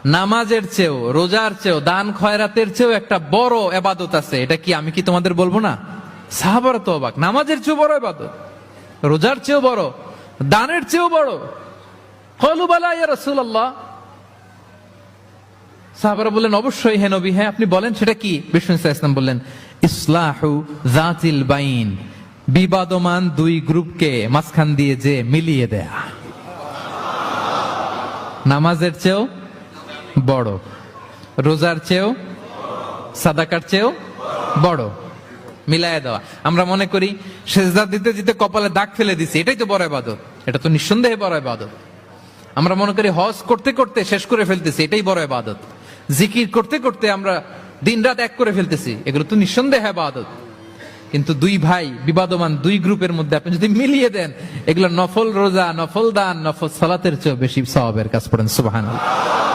নামাজের চেয়েও, রোজার চেয়েও, দান খয়রাতের চেয়েও একটা বড় ইবাদত আছে। এটা কি আমি কি তোমাদের বলবো না? সাহাবারা তো অবাক, নামাজের চেয়েও বড় ইবাদত, রোজার চেয়েও বড়, দানের চেয়েও বড়। ক্বালু বালা ইয়া রাসূলুল্লাহ। সাহাবারা বললেন অবশ্যই হে নবী, হ্যাঁ আপনি বলেন সেটা কি? বিষ্ণু সাল্লাল্লাহু আলাইহি ওয়াসাল্লাম বললেন ইসলাহু যাতিল বাইন, বিবাদমান দুই গ্রুপকে মাঝখান দিয়ে যে মিলিয়ে দেয়া। নামাজের চেয়েও বড়, রোজার চেয়েও, সাদাকার চেয়েও বড়, মিলায় দেওয়া। আমরা মনে করি সেজদা দিতে দিতে কপালে দাগ ফেলে দিছি, এটাই তো বড় ইবাদত। এটা তো নিঃসন্দেহে বড় ইবাদত। আমরা মনে করি হজ করতে করতে শেষ করে ফেলতেছি, এটাই বড় ইবাদত। জিকির করতে করতে আমরা দিনরাত এক করে ফেলতেছি, এগুলো তো নিঃসন্দেহে ইবাদত। কিন্তু দুই ভাই বিবাদমান দুই গ্রুপের মধ্যে আপনি যদি মিলিয়ে দেন, এগুলো নফল রোজা, নফল দান, নফল সালাতের চেয়ে বেশি সওয়াবের কাজ। পড়েন সুবহানাল্লাহ।